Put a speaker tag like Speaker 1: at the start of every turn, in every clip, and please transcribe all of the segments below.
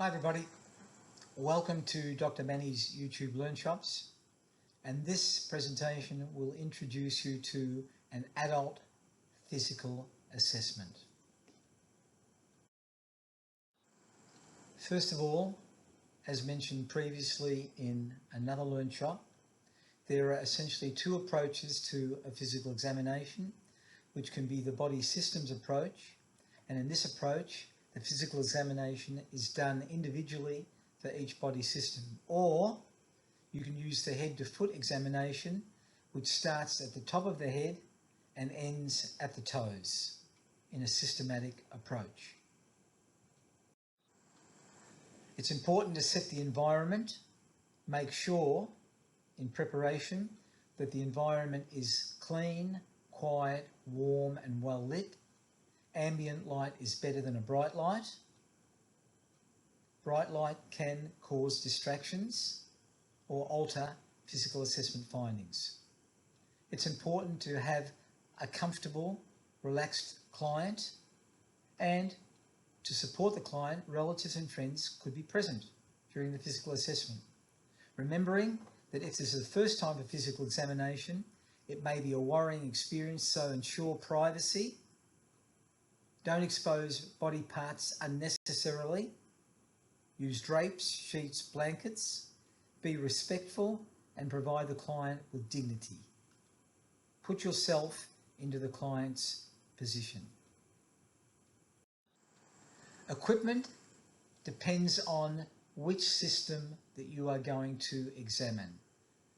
Speaker 1: Hi everybody, welcome to Dr. Manny's YouTube Learn Shops, and this presentation will introduce you to an adult physical assessment. First of all, as mentioned previously in another Learn Shop, there are essentially two approaches to a physical examination, which can be the body systems approach, and in this approach the physical examination is done individually for each body system, or you can use the head to foot examination, which starts at the top of the head and ends at the toes in a systematic approach. It's important to set the environment, make sure in preparation that the environment is clean, quiet, warm and well lit. Ambient light is better than a bright light. Bright light can cause distractions or alter physical assessment findings. It's important to have a comfortable, relaxed client, and to support the client, relatives and friends could be present during the physical assessment. Remembering that if this is the first time for physical examination, it may be a worrying experience, so ensure privacy. Don't expose body parts unnecessarily. Use drapes, sheets, blankets. Be respectful and provide the client with dignity. Put yourself into the client's position. Equipment depends on which system that you are going to examine.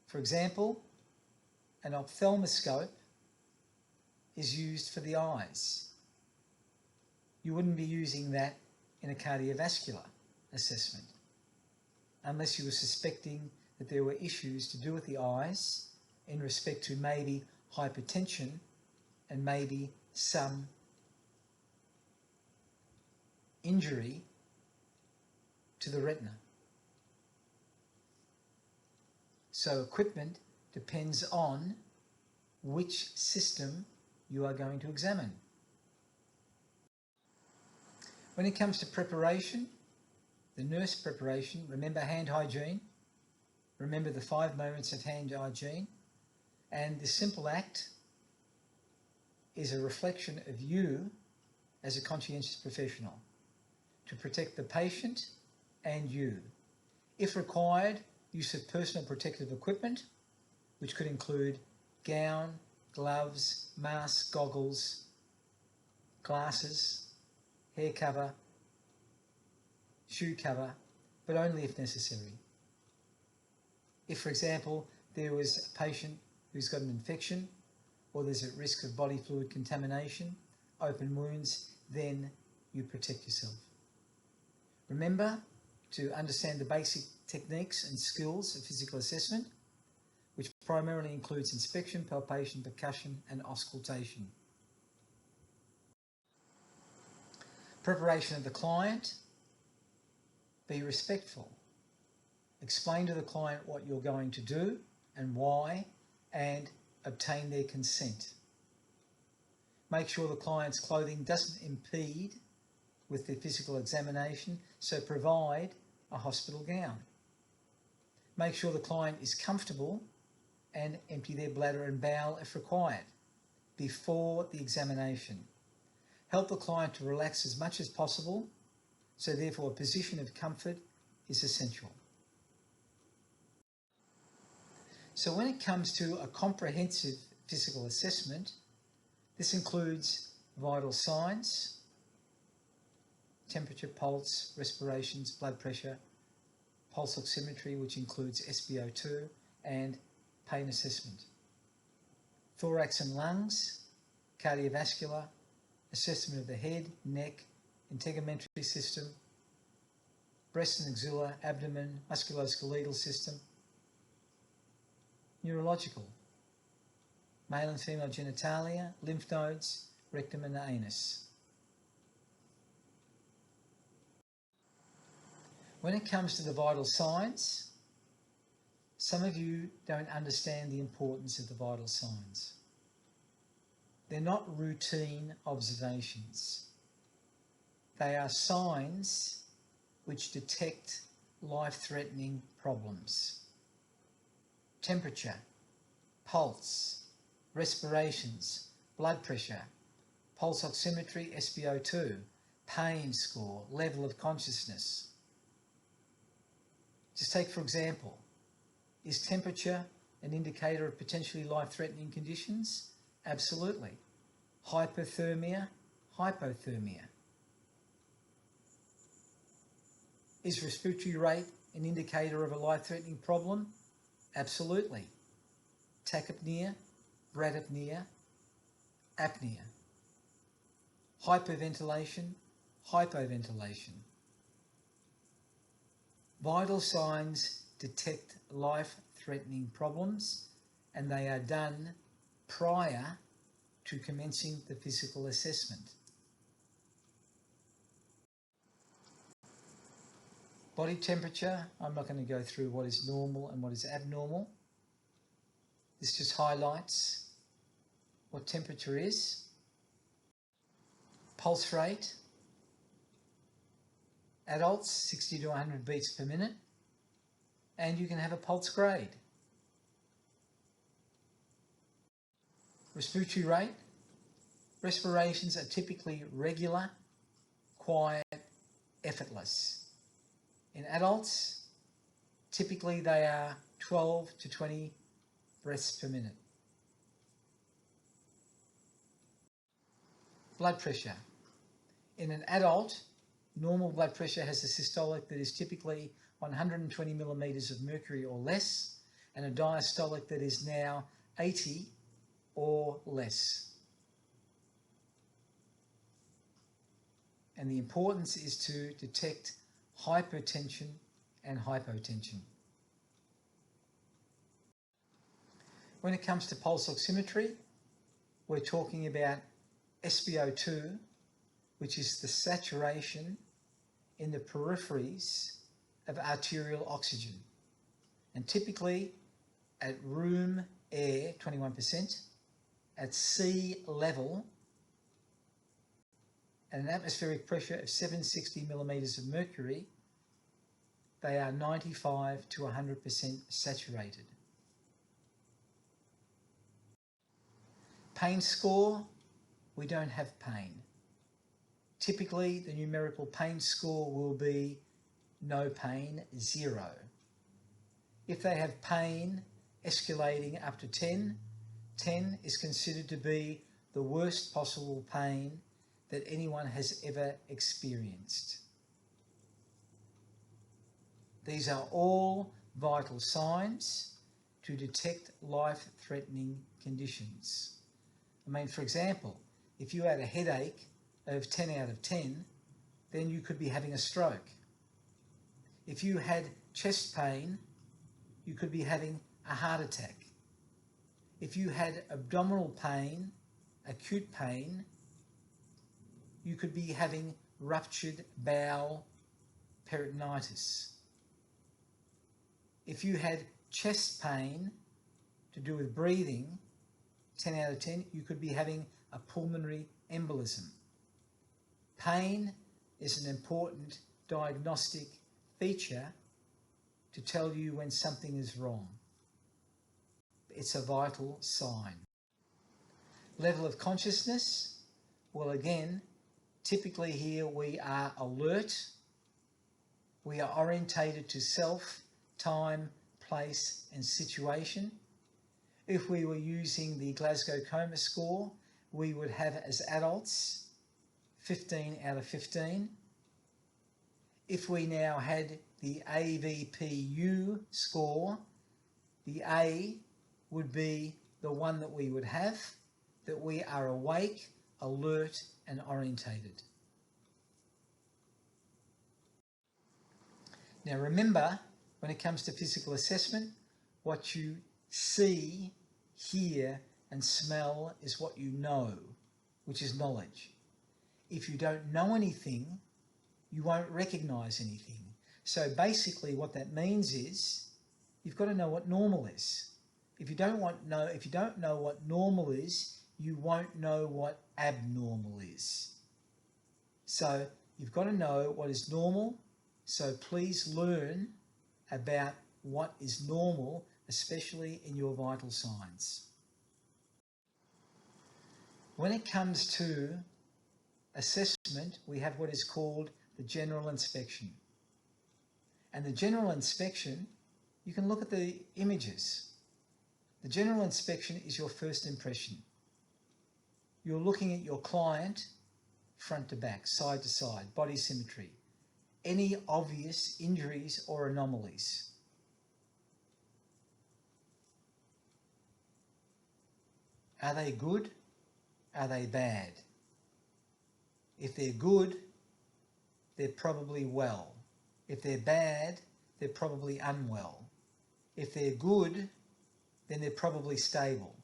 Speaker 1: For example, an ophthalmoscope is used for the eyes. You wouldn't be using that in a cardiovascular assessment unless you were suspecting that there were issues to do with the eyes in respect to maybe hypertension and maybe some injury to the retina. So equipment depends on which system you are going to examine. When it comes to preparation, the nurse preparation, remember hand hygiene, remember the 5 moments of hand hygiene, and the simple act is a reflection of you as a conscientious professional to protect the patient and you. If required, use of personal protective equipment, which could include gown, gloves, mask, goggles, glasses, hair cover, shoe cover, but only if necessary. If, for example, there was a patient who's got an infection or there's a risk of body fluid contamination, open wounds, then you protect yourself. Remember to understand the basic techniques and skills of physical assessment, which primarily includes inspection, palpation, percussion and auscultation. Preparation of the client. Be respectful. Explain to the client what you're going to do and why, and obtain their consent. Make sure the client's clothing doesn't impede with the physical examination, so provide a hospital gown. Make sure the client is comfortable and empty their bladder and bowel if required before the examination. Help the client to relax as much as possible, so therefore a position of comfort is essential. So when it comes to a comprehensive physical assessment, this includes vital signs, temperature, pulse, respirations, blood pressure, pulse oximetry, which includes SpO2, and pain assessment. Thorax and lungs, cardiovascular, assessment of the head, neck, integumentary system, breast and axilla, abdomen, musculoskeletal system, neurological, male and female genitalia, lymph nodes, rectum and anus. When it comes to the vital signs, some of you don't understand the importance of the vital signs. They're not routine observations. They are signs which detect life-threatening problems. Temperature, pulse, respirations, blood pressure, pulse oximetry, SpO2, pain score, level of consciousness. Just take for example, is temperature an indicator of potentially life-threatening conditions? Absolutely. Hypothermia, hypothermia. Is respiratory rate an indicator of a life-threatening problem? Absolutely. Tachypnea, bradypnea, apnea. Hyperventilation, hypoventilation. Vital signs detect life-threatening problems, and they are done prior to commencing the physical assessment. Body temperature, I'm not going to go through what is normal and what is abnormal. This just highlights what temperature is. Pulse rate, adults 60 to 100 beats per minute, and you can have a pulse grade. Respiratory rate, respirations are typically regular, quiet, effortless. In adults, typically they are 12 to 20 breaths per minute. Blood pressure. In an adult, normal blood pressure has a systolic that is typically 120 millimeters of mercury or less, and a diastolic that is now 80 or less. And the importance is to detect hypertension and hypotension. When it comes to pulse oximetry, we're talking about SpO2, which is the saturation in the peripheries of arterial oxygen. And typically at room air, 21%, at sea level, at an atmospheric pressure of 760 millimeters of mercury, they are 95 to 100% saturated. Pain score, we don't have pain. Typically, the numerical pain score will be no pain, 0. If they have pain escalating up to 10, 10 is considered to be the worst possible pain that anyone has ever experienced. These are all vital signs to detect life-threatening conditions. I mean, for example, if you had a headache of 10 out of 10, then you could be having a stroke. If you had chest pain, you could be having a heart attack. If you had abdominal pain, acute pain, you could be having ruptured bowel peritonitis. If you had chest pain to do with breathing, 10 out of 10, you could be having a pulmonary embolism. Pain is an important diagnostic feature to tell you when something is wrong. It's a vital sign. Level of consciousness, well again, typically here we are alert, we are orientated to self, time, place and situation. If we were using the Glasgow Coma score, we would have as adults 15 out of 15. If we now had the AVPU score, the A would be the one that we would have, that we are awake, alert and orientated. Now remember, when it comes to physical assessment, what you see, hear and smell is what you know, which is knowledge. If you don't know anything, you won't recognise anything. So basically what that means is you've got to know what normal is. If you don't know what normal is, you won't know what abnormal is. So you've got to know what is normal So please learn about what is normal, especially in your vital signs. When it comes to assessment, we have what is called the general inspection. And the general inspection, you can look at the images. The general inspection is your first impression. You're looking at your client front to back, side to side, body symmetry, any obvious injuries or anomalies. Are they good? Are they bad? If they're good, they're probably well. If they're bad, they're probably unwell. If they're good, then they're probably stable.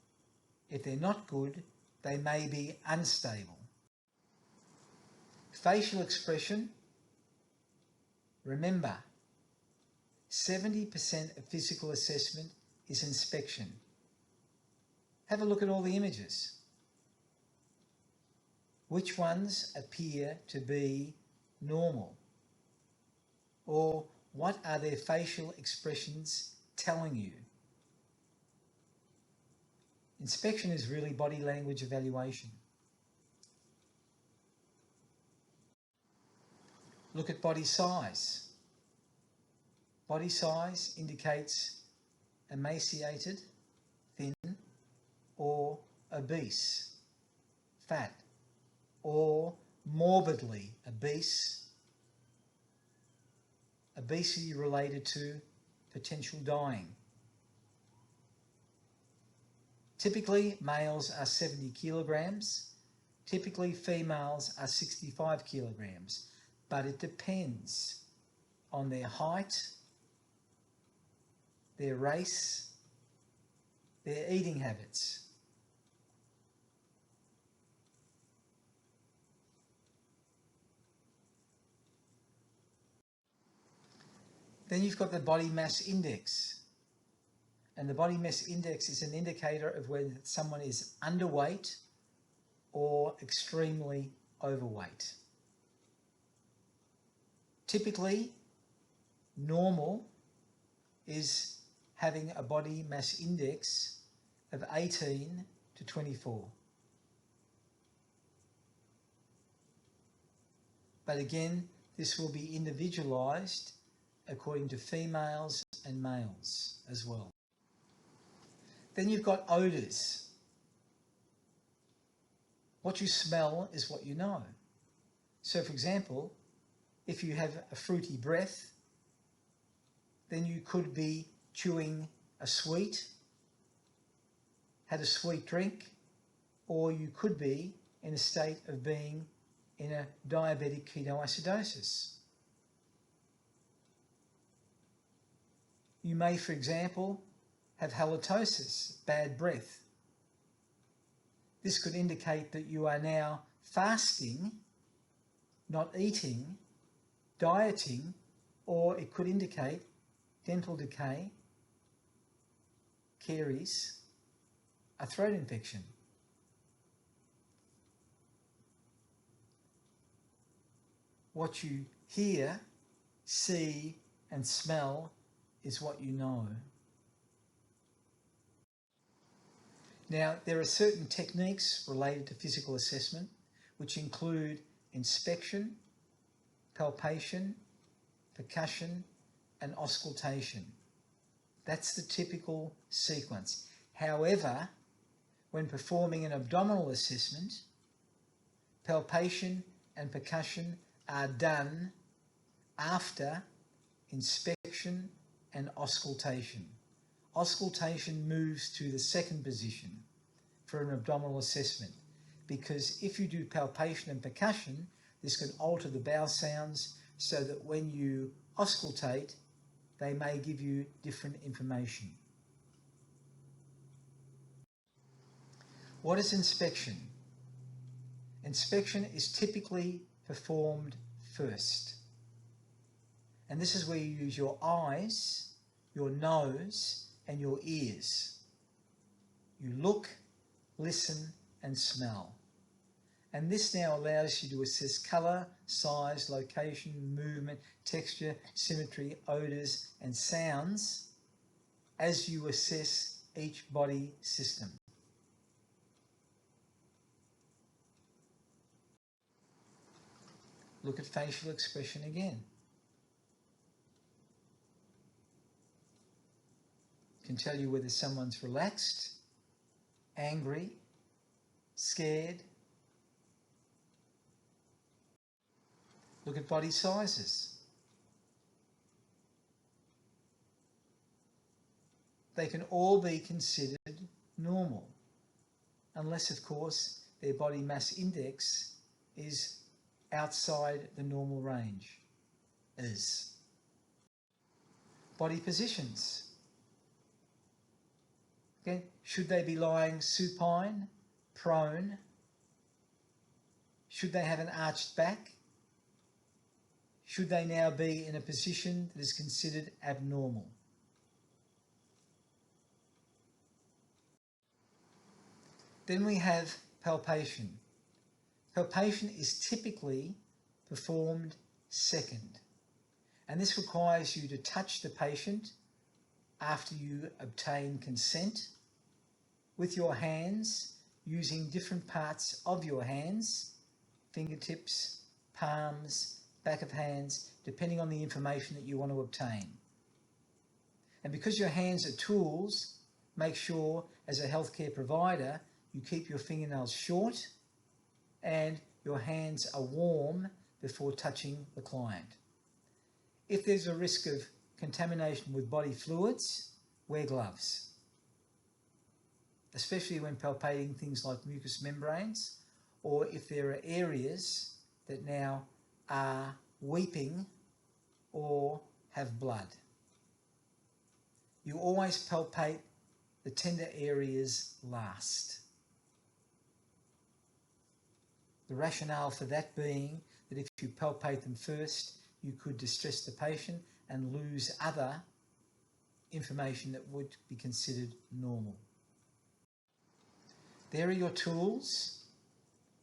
Speaker 1: If they're not good, they may be unstable. Facial expression, remember, 70% of physical assessment is inspection. Have a look at all the images. Which ones appear to be normal? Or what are their facial expressions telling you? Inspection is really body language evaluation. Look at body size. Body size indicates emaciated, thin, or obese, fat, or morbidly obese, obesity related to potential dying. Typically, males are 70 kilograms. Typically, females are 65 kilograms, but it depends on their height, their race, their eating habits. Then you've got the body mass index. And the body mass index is an indicator of whether someone is underweight or extremely overweight. Typically, normal is having a body mass index of 18 to 24. But again, this will be individualized according to females and males as well. Then you've got odours. What you smell is what you know. So for example, if you have a fruity breath, then you could be chewing a sweet, had a sweet drink, or you could be in a state of being in a diabetic ketoacidosis. You may, for example, have halitosis, bad breath. This could indicate that you are now fasting, not eating, dieting, or it could indicate dental decay, caries, a throat infection. What you hear, see, and smell is what you know. Now, there are certain techniques related to physical assessment, which include inspection, palpation, percussion, and auscultation. That's the typical sequence. However, when performing an abdominal assessment, palpation and percussion are done after inspection and auscultation. Auscultation moves to the second position for an abdominal assessment, because if you do palpation and percussion, this can alter the bowel sounds so that when you auscultate, they may give you different information. What is inspection? Inspection is typically performed first. And this is where you use your eyes, your nose, and your ears. You look, listen, and smell. And this now allows you to assess colour, size, location, movement, texture, symmetry, odours and sounds as you assess each body system. Look at facial expression again. Can tell you whether someone's relaxed, angry, scared. Look at body sizes. They can all be considered normal, unless of course their body mass index is outside the normal range. Body positions. Okay. Should they be lying supine, prone? Should they have an arched back? Should they now be in a position that is considered abnormal? Then we have palpation. Palpation is typically performed second, and this requires you to touch the patient after you obtain consent with your hands, using different parts of your hands, fingertips, palms, back of hands, depending on the information that you want to obtain. And because your hands are tools, make sure as a healthcare provider you keep your fingernails short and your hands are warm before touching the client. If there's a risk of contamination with body fluids, wear gloves, especially when palpating things like mucous membranes, or if there are areas that now are weeping or have blood. You always palpate the tender areas last. The rationale for that being that if you palpate them first, you could distress the patient and lose other information that would be considered normal. There are your tools.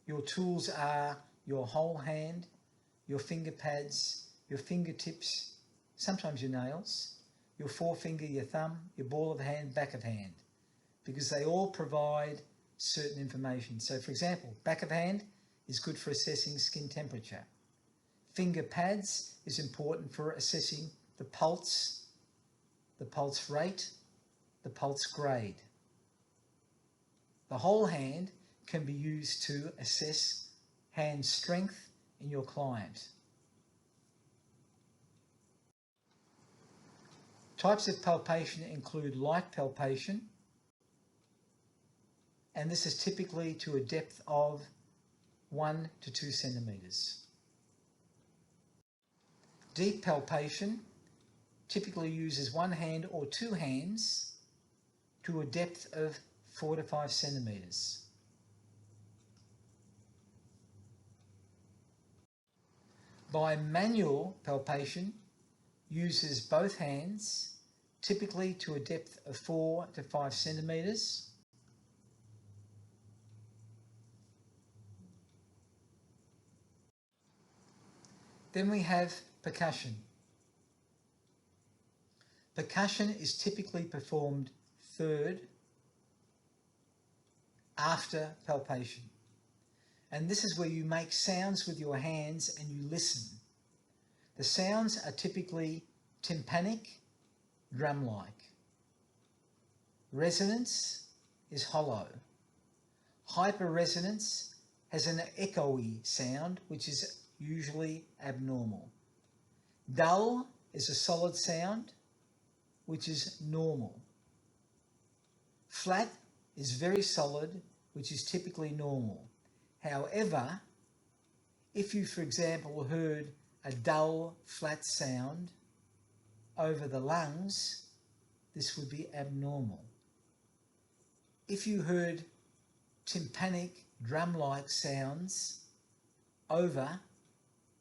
Speaker 1: Your tools are your whole hand, your finger pads, your fingertips, sometimes your nails, your forefinger, your thumb, your ball of hand, back of hand, because they all provide certain information. So for example, back of hand is good for assessing skin temperature. Finger pads is important for assessing the pulse rate, the pulse grade. The whole hand can be used to assess hand strength in your client. Types of palpation include light palpation, and this is typically to a depth of 1 to 2 centimetres. Deep palpation typically uses one hand or two hands to a depth of 4 to 5 centimetres. Bimanual palpation uses both hands, typically to a depth of 4 to 5 centimetres. Then we have percussion. Percussion is typically performed third after palpation. And this is where you make sounds with your hands and you listen. The sounds are typically tympanic, drum-like. Resonance is hollow. Hyperresonance has an echoey sound, which is usually abnormal. Dull is a solid sound, which is normal. Flat is very solid, which is typically normal. However, if you, for example, heard a dull, flat sound over the lungs, this would be abnormal. If you heard tympanic, drum-like sounds over,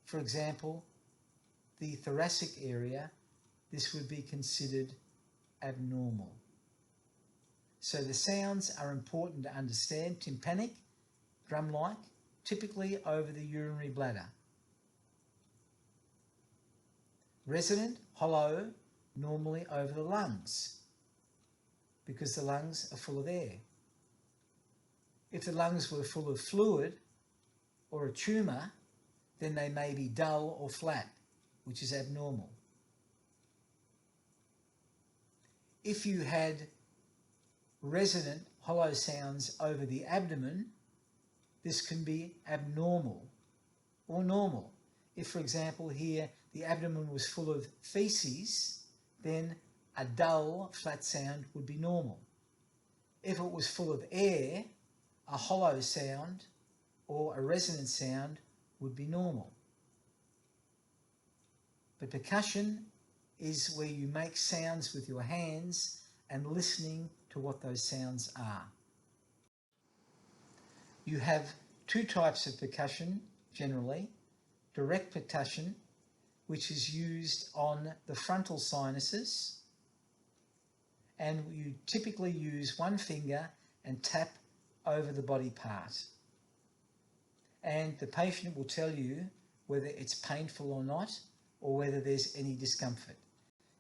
Speaker 1: for example, the thoracic area, this would be considered abnormal. So the sounds are important to understand: tympanic, drum-like, typically over the urinary bladder. Resonant, hollow, normally over the lungs, because the lungs are full of air. If the lungs were full of fluid or a tumour, then they may be dull or flat, which is abnormal. If you had resonant, hollow sounds over the abdomen, this can be abnormal or normal. If, for example, here the abdomen was full of feces, then a dull, flat sound would be normal. If it was full of air, a hollow sound or a resonant sound would be normal. But percussion is where you make sounds with your hands and listening to what those sounds are. You have two types of percussion generally. Direct percussion, which is used on the frontal sinuses, and you typically use one finger and tap over the body part. And the patient will tell you whether it's painful or not, or whether there's any discomfort.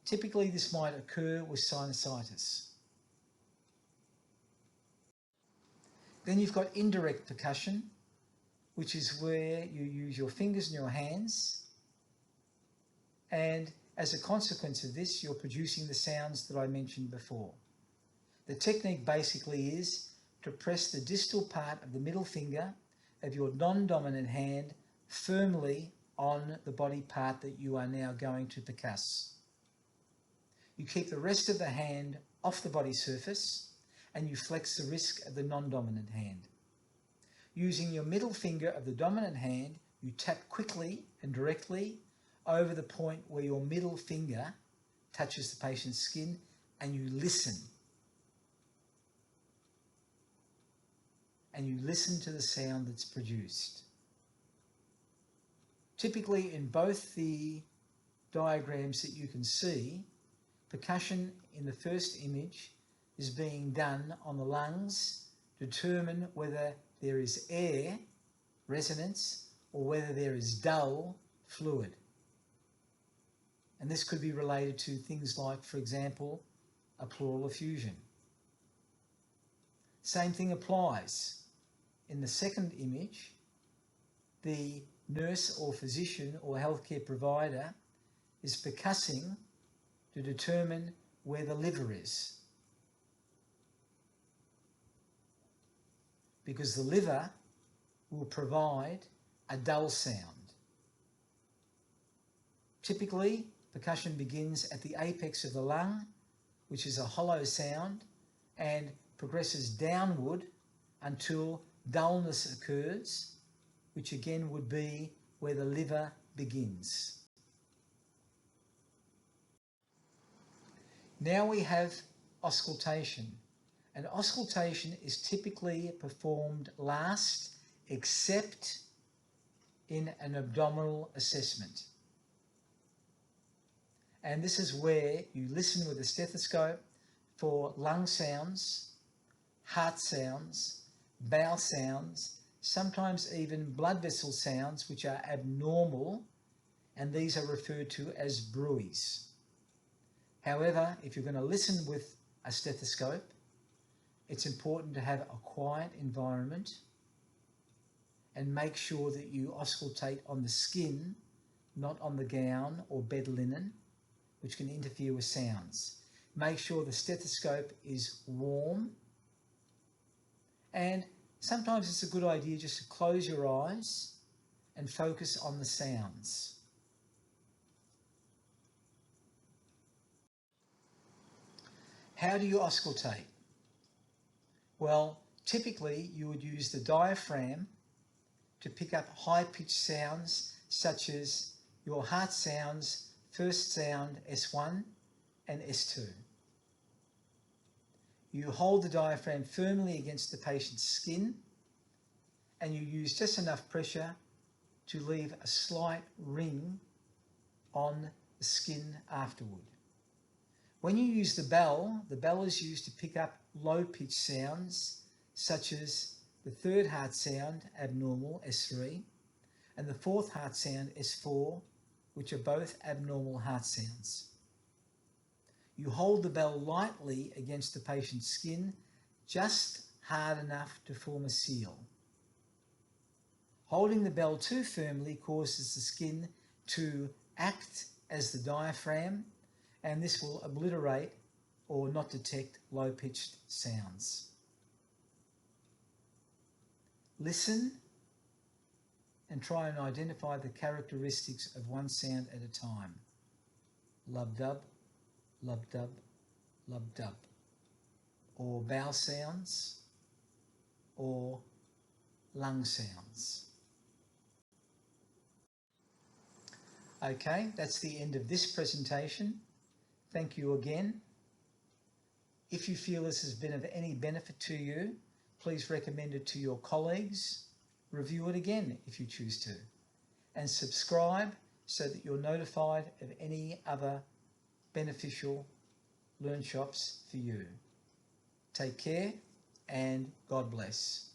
Speaker 1: Typically this might occur with sinusitis. Then you've got indirect percussion, which is where you use your fingers and your hands, and as a consequence of this, you're producing the sounds that I mentioned before. The technique basically is to press the distal part of the middle finger of your non-dominant hand firmly on the body part that you are now going to percuss. You keep the rest of the hand off the body surface and you flex the wrist of the non-dominant hand. Using your middle finger of the dominant hand, you tap quickly and directly over the point where your middle finger touches the patient's skin, and you listen. And you listen to the sound that's produced. Typically in both the diagrams that you can see, percussion in the first image is being done on the lungs to determine whether there is air, resonance, or whether there is dull, fluid. And this could be related to things like, for example, a pleural effusion. Same thing applies. In the second image, the nurse or physician or healthcare provider is percussing to determine where the liver is. Because the liver will provide a dull sound. Typically, percussion begins at the apex of the lung, which is a hollow sound, and progresses downward until dullness occurs, which again would be where the liver begins. Now we have auscultation. And auscultation is typically performed last, except in an abdominal assessment. And this is where you listen with a stethoscope for lung sounds, heart sounds, bowel sounds, sometimes even blood vessel sounds which are abnormal, and these are referred to as bruits. However, if you're going to listen with a stethoscope, it's important to have a quiet environment and make sure that you auscultate on the skin, not on the gown or bed linen, which can interfere with sounds. Make sure the stethoscope is warm, and sometimes it's a good idea just to close your eyes and focus on the sounds. How do you auscultate? Well, typically you would use the diaphragm to pick up high-pitched sounds such as your heart sounds, first sound S1 and S2. You hold the diaphragm firmly against the patient's skin and you use just enough pressure to leave a slight ring on the skin afterward. When you use the bell is used to pick up low-pitched sounds such as the third heart sound, abnormal, S3, and the fourth heart sound, S4, which are both abnormal heart sounds. You hold the bell lightly against the patient's skin, just hard enough to form a seal. Holding the bell too firmly causes the skin to act as the diaphragm, and this will obliterate or not detect low-pitched sounds. Listen and try and identify the characteristics of one sound at a time. Lub-dub, lub-dub, lub-dub. Or vowel sounds, or lung sounds. Okay, that's the end of this presentation. Thank you again. If you feel this has been of any benefit to you, please recommend it to your colleagues. Review it again if you choose to. And subscribe so that you're notified of any other beneficial Learn Shops for you. Take care and God bless.